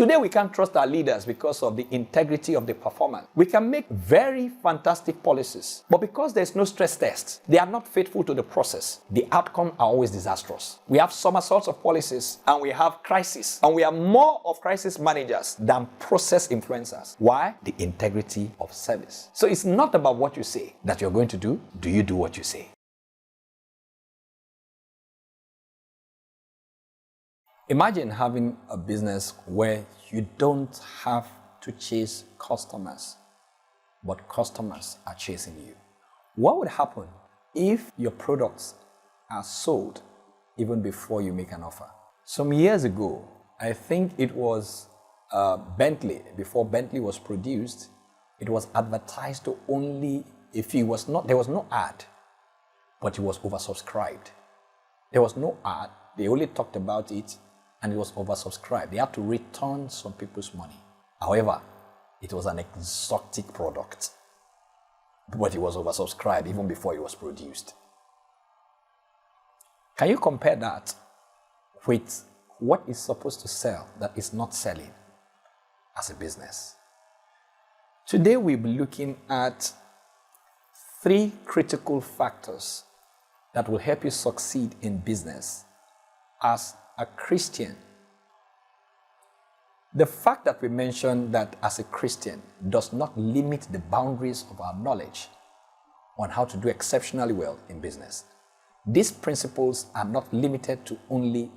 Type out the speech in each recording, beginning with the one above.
Today, we can't trust our leaders because of the integrity of the performance. We can make very fantastic policies, but because there's no stress test, they are not faithful to the process. The outcomes are always disastrous. We have somersaults of policies, and we have crises, and we are more of crisis managers than process influencers. Why? The integrity of service. So it's not about what you say that you're going to do. Do you do what you say? Imagine having a business where you don't have to chase customers, but customers are chasing you. What would happen if your products are sold even before you make an offer? Some years ago, I think it was Bentley, before Bentley was produced, it was advertised to only a few. There was no ad, but it was oversubscribed. There was no ad, they only talked about it, and it was oversubscribed. They had to return some people's money. However, it was an exotic product, but it was oversubscribed even before it was produced. Can you compare that with what is supposed to sell that is not selling as a business? Today, we'll be looking at 3 critical factors that will help you succeed in business as a Christian. The fact that we mentioned that as a Christian does not limit the boundaries of our knowledge on how to do exceptionally well in business. These principles are not limited to only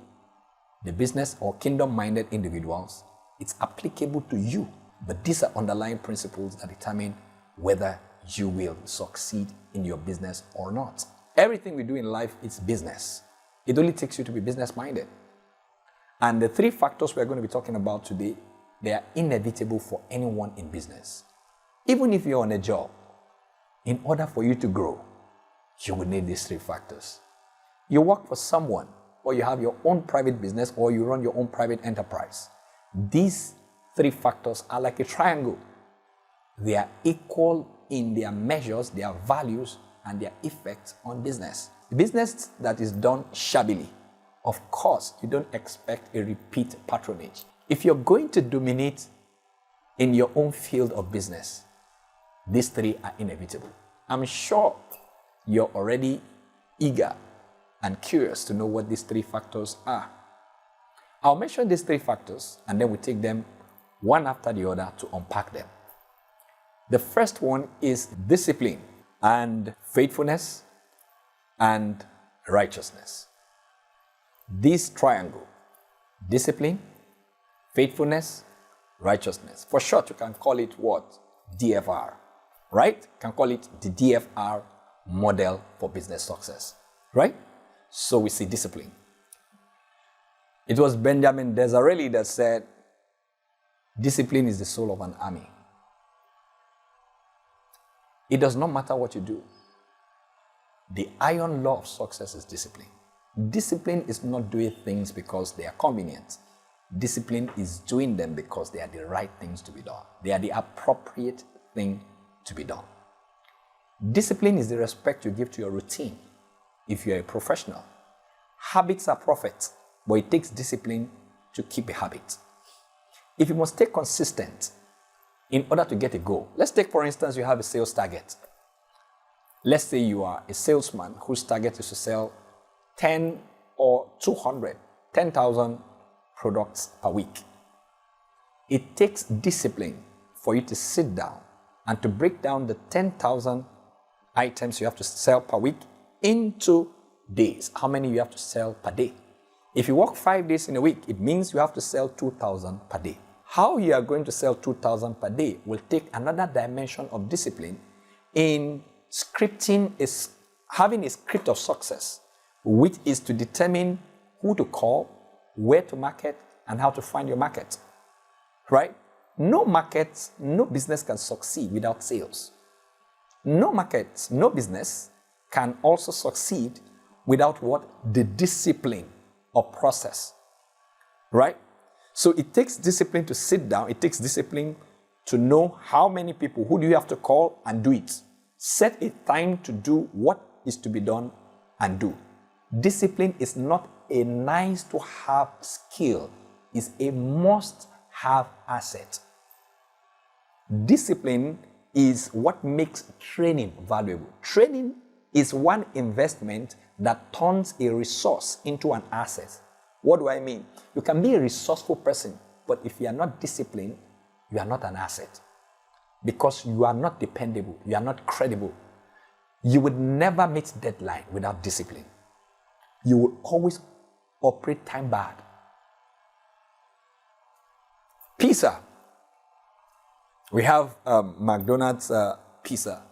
the business or kingdom-minded individuals. It's applicable to you, but these are underlying principles that determine whether you will succeed in your business or not. Everything we do in life is business. It only takes you to be business-minded. And the 3 factors we're going to be talking about today, they are inevitable for anyone in business. Even if you're on a job, in order for you to grow, you will need these 3 factors. You work for someone, or you have your own private business, or you run your own private enterprise. These 3 factors are like a triangle. They are equal in their measures, their values, and their effects on business. Business that is done shabbily, of course, you don't expect a repeat patronage. If you're going to dominate in your own field of business, these 3 are inevitable. I'm sure you're already eager and curious to know what these 3 factors are. I'll mention these 3 factors, and then we take them one after the other to unpack them. The first one is discipline and faithfulness and righteousness. This triangle, discipline, faithfulness, righteousness. For short, you can call it what? DFR, right? You can call it the DFR model for business success, right? So we see discipline. It was Benjamin Disraeli that said, discipline is the soul of an army. It does not matter what you do. The iron law of success is discipline. Discipline is not doing things because they are convenient. Discipline is doing them because they are the right things to be done. They are the appropriate thing to be done. Discipline is the respect you give to your routine if you're a professional. Habits are profits, but it takes discipline to keep a habit. If you must stay consistent in order to get a goal, let's take, for instance, you have a sales target. Let's say you are a salesman whose target is to sell 10 or 10,000 products per week. It takes discipline for you to sit down and to break down the 10,000 items you have to sell per week into days. How many you have to sell per day? If you work 5 days in a week, it means you have to sell 2,000 per day. How you are going to sell 2,000 per day will take another dimension of discipline in having a script of success, which is to determine who to call, where to market, and how to find your market, right? No market, no business can succeed without sales. No market, no business can also succeed without what? The discipline of process, right? So it takes discipline to sit down. It takes discipline to know how many people, who do you have to call, and do it. Set a time to do what is to be done and do. Discipline is not a nice to have skill. It's a must have assets. Discipline is what makes training valuable. Training is one investment that turns a resource into an asset. What do I mean? You can be a resourceful person, but if you are not disciplined, you are not an asset. Because you are not dependable, you are not credible. You would never meet deadline without discipline. You will always operate time bad. Pizza. We have McDonald's pizza.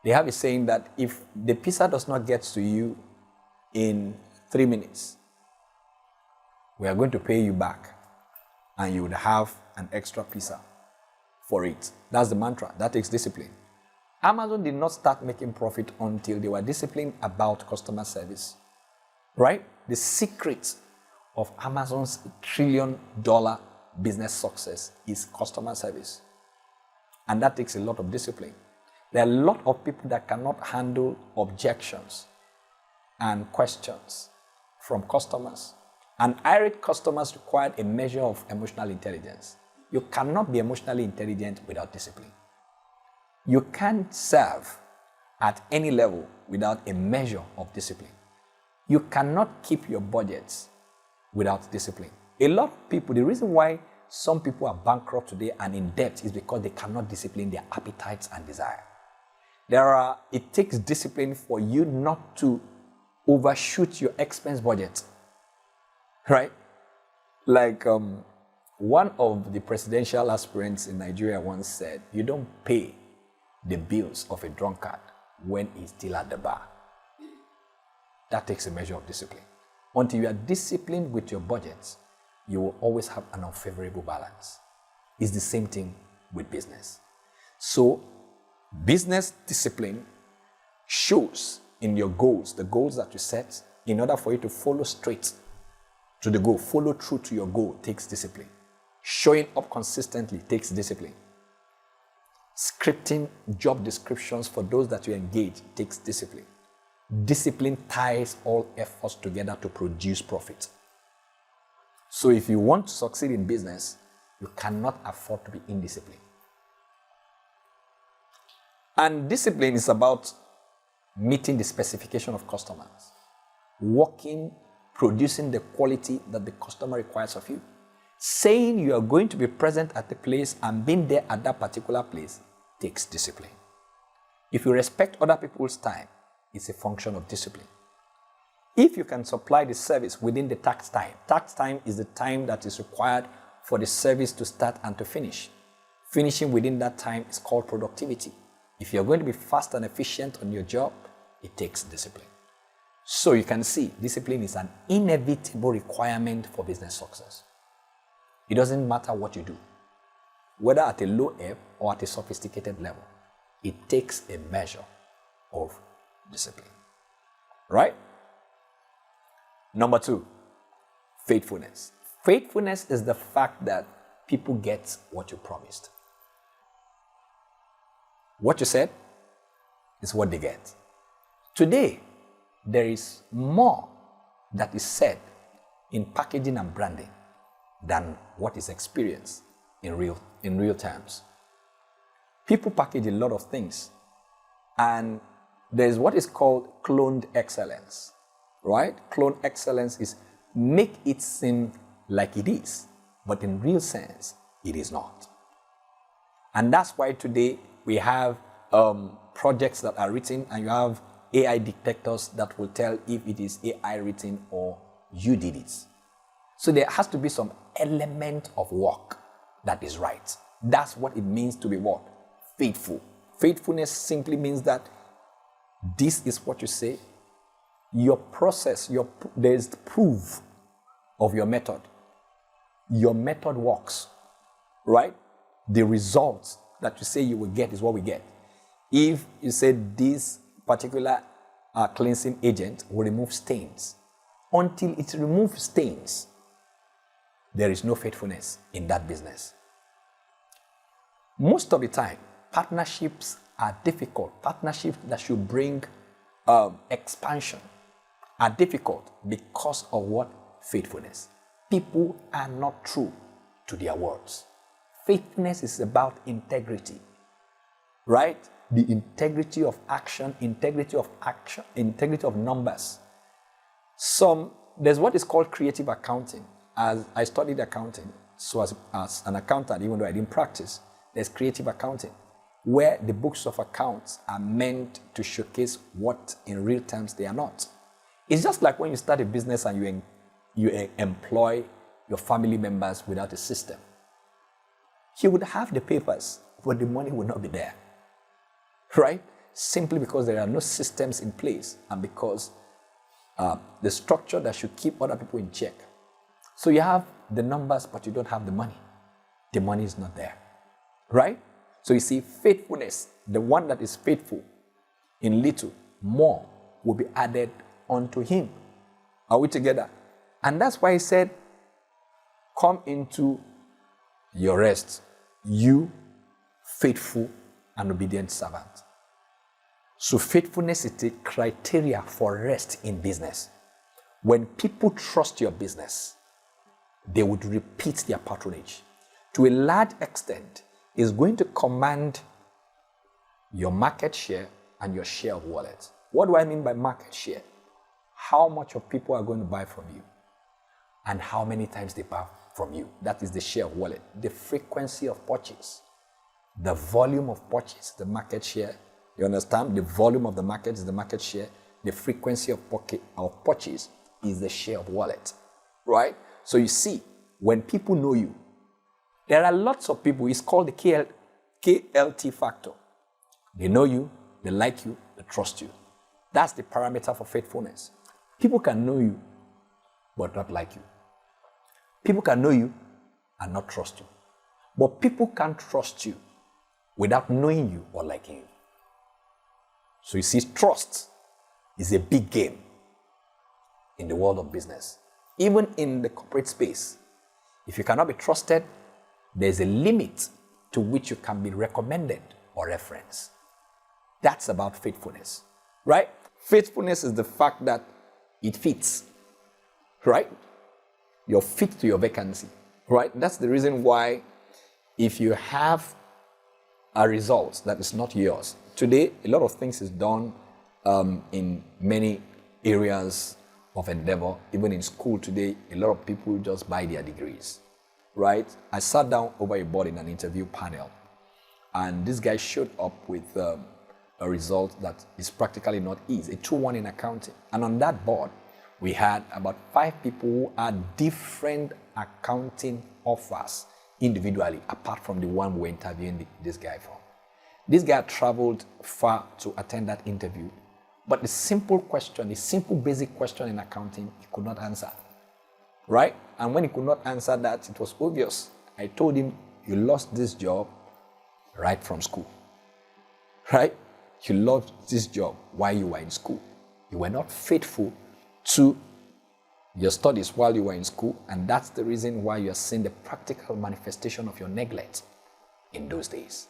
They have a saying that if the pizza does not get to you in 3 minutes, we are going to pay you back and you would have an extra pizza for it. That's the mantra. That takes discipline. Amazon did not start making profit until they were disciplined about customer service. Right? The secret of Amazon's $1 trillion business success is customer service. And that takes a lot of discipline. There are a lot of people that cannot handle objections and questions from customers. And irate customers require a measure of emotional intelligence. You cannot be emotionally intelligent without discipline. You can't serve at any level without a measure of discipline. You cannot keep your budgets without discipline. A lot of people, the reason why some people are bankrupt today and in debt is because they cannot discipline their appetites and desire. It takes discipline for you not to overshoot your expense budget. Right? Like one of the presidential aspirants in Nigeria once said, you don't pay the bills of a drunkard when he's still at the bar. That takes a measure of discipline. Until you are disciplined with your budgets, you will always have an unfavorable balance. It's the same thing with business. So, business discipline shows in your goals, the goals that you set, in order for you to follow straight to the goal, follow through to your goal takes discipline. Showing up consistently takes discipline. Scripting job descriptions for those that you engage takes discipline. Discipline ties all efforts together to produce profit. So if you want to succeed in business, you cannot afford to be indisciplined. And discipline is about meeting the specification of customers, working, producing the quality that the customer requires of you. Saying you are going to be present at the place and being there at that particular place takes discipline. If you respect other people's time, it's a function of discipline. If you can supply the service within the tax time is the time that is required for the service to start and to finish. Finishing within that time is called productivity. If you're going to be fast and efficient on your job, it takes discipline. So you can see, discipline is an inevitable requirement for business success. It doesn't matter what you do, whether at a low ebb or at a sophisticated level. It takes a measure of discipline. Right? Number 2, faithfulness. Faithfulness is the fact that people get what you promised. What you said is what they get. Today, there is more that is said in packaging and branding than what is experienced in real terms. People package a lot of things, and there is what is called cloned excellence, right? Cloned excellence is make it seem like it is, but in real sense, it is not. And that's why today we have projects that are written, and you have AI detectors that will tell if it is AI written or you did it. So there has to be some element of work that is right. That's what it means to be what? Faithful. Faithfulness simply means that this is what you say. Your process, there is proof of your method. Your method works, right? The results that you say you will get is what we get. If you say this particular cleansing agent will remove stains, until it removes stains, there is no faithfulness in that business. Most of the time, partnerships are difficult. Partnerships that should bring expansion are difficult because of what? Faithfulness. People are not true to their words. Faithfulness is about integrity, right? The integrity of action, integrity of numbers. There's what is called creative accounting. As I studied accounting, so as an accountant, even though I didn't practice, there's creative accounting, where the books of accounts are meant to showcase what in real terms they are not. It's just like when you start a business and you employ your family members without a system. You would have the papers, but the money would not be there, right? Simply because there are no systems in place and because the structure that should keep other people in check. So you have the numbers, but you don't have the money. The money is not there, right? So you see, faithfulness, the one that is faithful in little, more will be added unto him. Are we together? And that's why he said, come into your rest, you faithful and obedient servant. So faithfulness is the criteria for rest in business. When people trust your business, they would repeat their patronage. To a large extent, it's going to command your market share and your share of wallet. What do I mean by market share? How much of people are going to buy from you and how many times they buy from you. That is the share of wallet. The frequency of purchase, the volume of purchase, the market share. You understand? The volume of the market is the market share. The frequency of purchase is the share of wallet, right? So you see, when people know you, there are lots of people, it's called the KLT factor. They know you, they like you, they trust you. That's the parameter for faithfulness. People can know you, but not like you. People can know you and not trust you. But people can't trust you without knowing you or liking you. So you see, trust is a big game in the world of business. Even in the corporate space, if you cannot be trusted, there's a limit to which you can be recommended or referenced. That's about faithfulness, right? Faithfulness is the fact that it fits, right? You're fit to your vacancy, right? That's the reason why if you have a result that is not yours, today a lot of things is done in many areas of endeavor. Even in school today, a lot of people just buy their degrees, right? I sat down over a board in an interview panel, and this guy showed up with a result that is practically not easy, a 2-1 in accounting. And on that board, we had about 5 people who had different accounting offers individually, apart from the one we were interviewing this guy from. This guy traveled far to attend that interview, but the simple basic question in accounting, he could not answer, right? And when he could not answer that, it was obvious. I told him, you lost this job right from school, right? You lost this job while you were in school. You were not faithful to your studies while you were in school, and that's the reason why you are seeing the practical manifestation of your neglect in those days.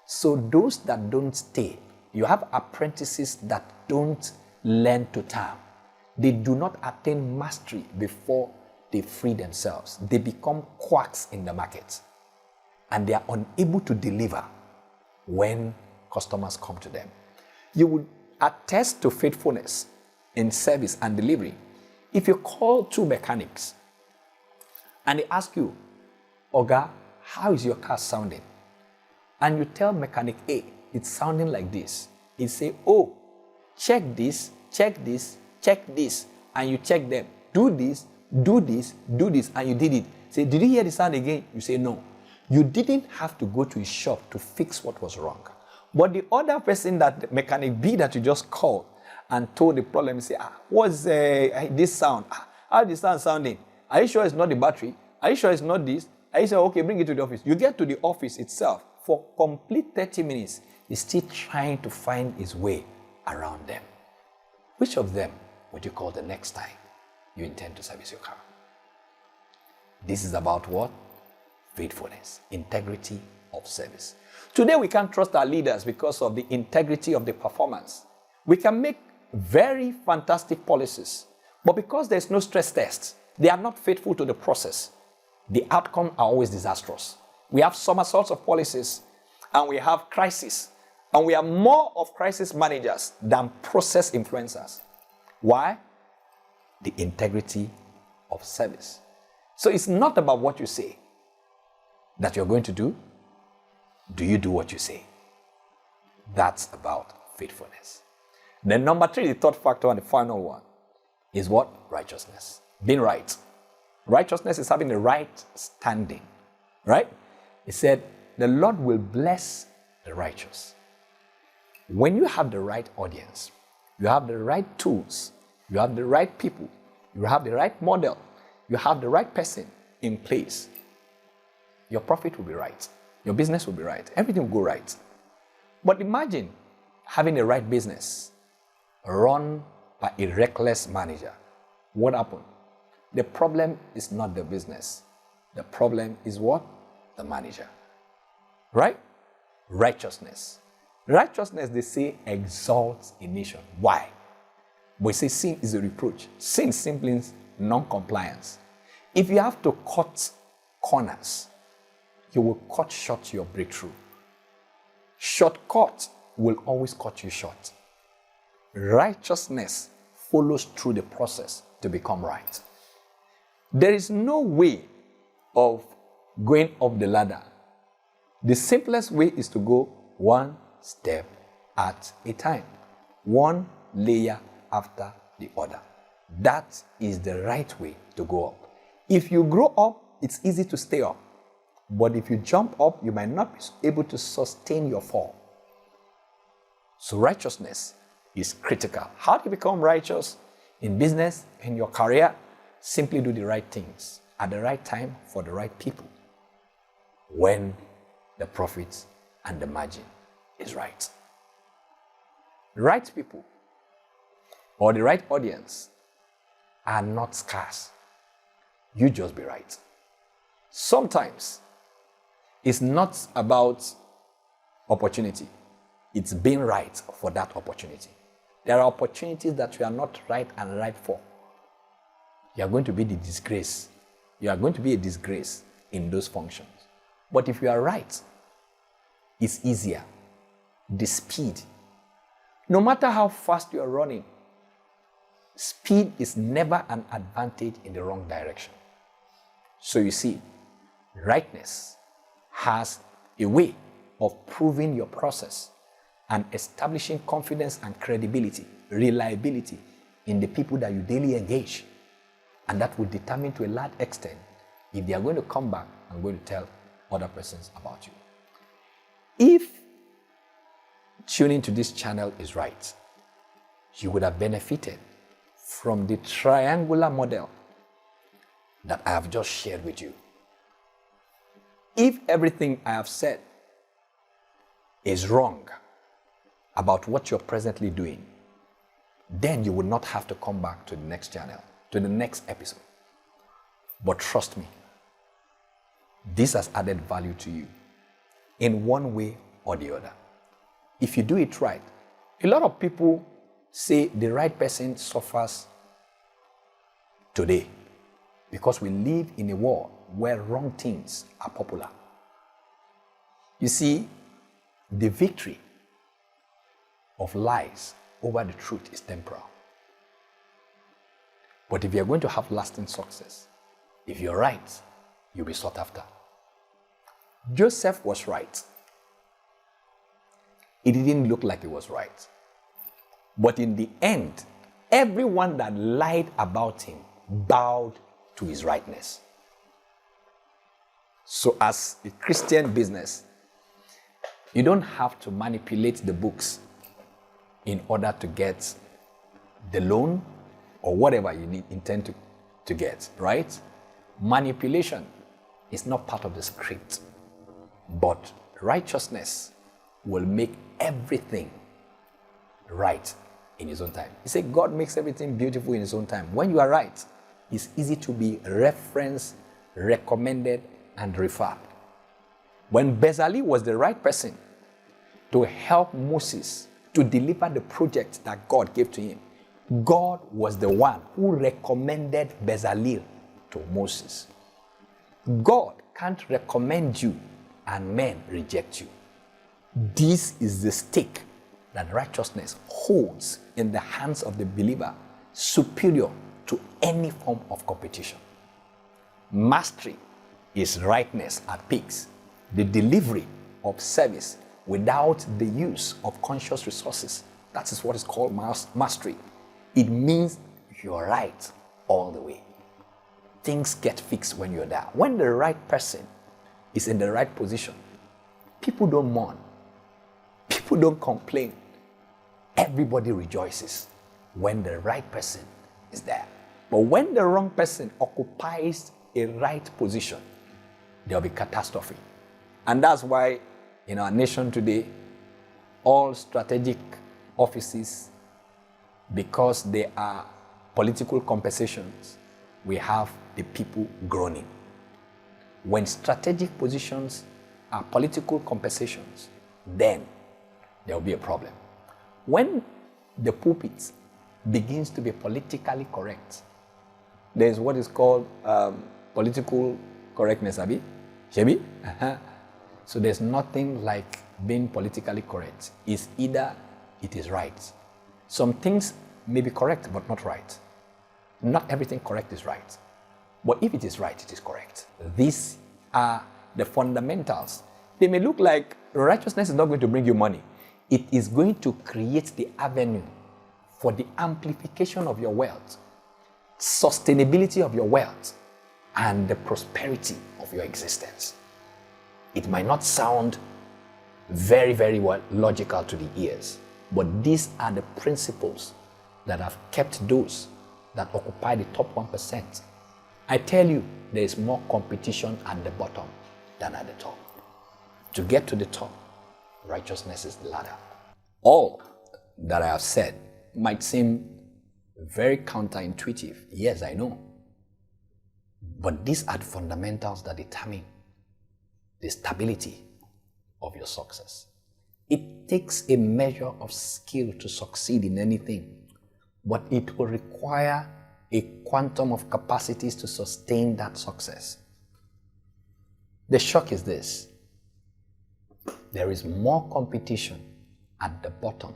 So those that don't stay, you have apprentices that don't learn to term. They do not attain mastery before they free themselves. They become quacks in the market, and they are unable to deliver when customers come to them. You would attest to faithfulness in service and delivery if you call 2 mechanics and they ask you, Oga, how is your car sounding? And you tell mechanic A, it's sounding like this. He say, oh, check this, check this, check this, and you check them. Do this, do this, do this, and you did it. Say, did you hear the sound again? You say, no. You didn't have to go to his shop to fix what was wrong. But the other person, that mechanic B that you just called and told the problem, say, what's this sound? How is the sound sounding? Are you sure it's not the battery? Are you sure it's not this? Are you sure, okay, bring it to the office. You get to the office itself. For complete 30 minutes, he's still trying to find his way around them. Which of them would you call the next time you intend to service your car? This is about what? Faithfulness, integrity of service. Today, we can't trust our leaders because of the integrity of the performance. We can make very fantastic policies, but because there's no stress test, they are not faithful to the process. the outcomes are always disastrous. We have somersaults of policies, and we have crisis, and we are more of crisis managers than process influencers. Why? The integrity of service. So it's not about what you say that you're going to do. Do you do what you say? That's about faithfulness. Then number 3, the third factor and the final one is what? Righteousness. Being right. Righteousness is having the right standing. Right? He said, the Lord will bless the righteous. When you have the right audience, you have the right tools, you have the right people, you have the right model, you have the right person in place, your profit will be right. Your business will be right. Everything will go right. But imagine having a right business run by a reckless manager. What happened? The problem is not the business. The problem is what? The manager. Right? Righteousness. Righteousness, they say, exalts a nation. Why? We say sin is a reproach. Sin simply means non-compliance. If you have to cut corners, you will cut short your breakthrough. Shortcut will always cut you short. Righteousness follows through the process to become right. There is no way of going up the ladder. The simplest way is to go one step at a time, one layer after the other. That is the right way to go up. If you grow up, it's easy to stay up. But if you jump up, you might not be able to sustain your fall. So righteousness is critical. How do you become righteous? In business, in your career, simply do the right things at the right time for the right people, when the profit and the margin is right. The right people or the right audience are not scarce. You just be right. Sometimes it's not about opportunity. It's being right for that opportunity. There are opportunities that you are not right and ripe for. You are going to be the disgrace. You are going to be a disgrace in those functions. But if you are right, it's easier. The speed. No matter how fast you are running, speed is never an advantage in the wrong direction. So you see, rightness has a way of proving your process and establishing confidence and credibility, reliability in the people that you daily engage. And that will determine to a large extent if they are going to come back and going to tell other persons about you. If tuning to this channel is right, you would have benefited from the triangular model that I have just shared with you. If everything I have said is wrong about what you're presently doing, then you will not have to come back to the next channel, to the next episode. But trust me, this has added value to you in one way or the other. If you do it right, a lot of people say the right person suffers today because we live in a world where wrong things are popular. You see, the victory of lies over the truth is temporal. But if you're going to have lasting success, if you're right, you'll be sought after. Joseph was right. It didn't look like he was right. But in the end, everyone that lied about him bowed to his rightness. So as a Christian business, you don't have to manipulate the books in order to get the loan or whatever you intend to get, right? Manipulation is not part of the script, but righteousness will make everything right in his own time. He said God makes everything beautiful in his own time. When you are right, it's easy to be referenced, recommended, and referred. When Bezalel was the right person to help Moses to deliver the project that God gave to him, God was the one who recommended Bezalel to Moses. God can't recommend you and men reject you. This is the stake that righteousness holds in the hands of the believer, superior to any form of competition. Mastery is rightness at peaks, the delivery of service without the use of conscious resources. That is what is called mastery. It means you're right all the way. Things get fixed when you're there. When the right person is in the right position, people don't mourn. People don't complain. Everybody rejoices when the right person is there. But when the wrong person occupies a right position, there'll be catastrophe. And that's why in our nation today, all strategic offices, because they are political compensations, we have the people groaning. When strategic positions are political compensations, then there will be a problem. When the pulpit begins to be politically correct, there's what is called political correctness, Abi? Shebi? So there's nothing like being politically correct. It's either it is right. Some things may be correct, but not right. Not everything correct is right. But if it is right, it is correct. These are the fundamentals. They may look like righteousness is not going to bring you money. It is going to create the avenue for the amplification of your wealth, sustainability of your wealth, and the prosperity of your existence. It might not sound very, very well logical to the ears, but these are the principles that have kept those that occupy the top 1%. I tell you, there is more competition at the bottom than at the top. To get to the top, righteousness is the ladder. All that I have said might seem very counterintuitive. Yes, I know. But these are the fundamentals that determine the stability of your success. It takes a measure of skill to succeed in anything, but it will require a quantum of capacities to sustain that success. The shock is this: there is more competition at the bottom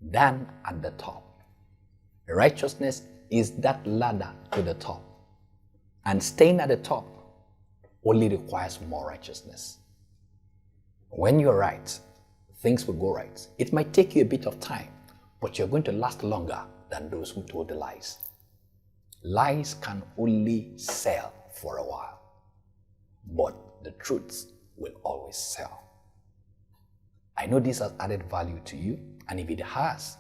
than at the top. Righteousness is that ladder to the top, and staying at the top only requires more righteousness. When you're right, things will go right. It might take you a bit of time, but you're going to last longer than those who told the lies. Lies can only sell for a while, but the truth will always sell. I know this has added value to you, and if it has,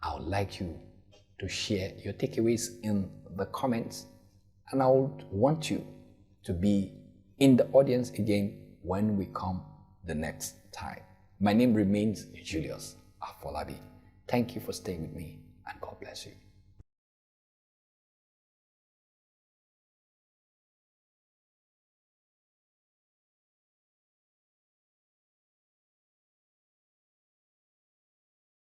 I would like you to share your takeaways in the comments, and I would want you to be in the audience again when we come the next time. My name remains Julius Afolabi. Thank you for staying with me, and God bless you.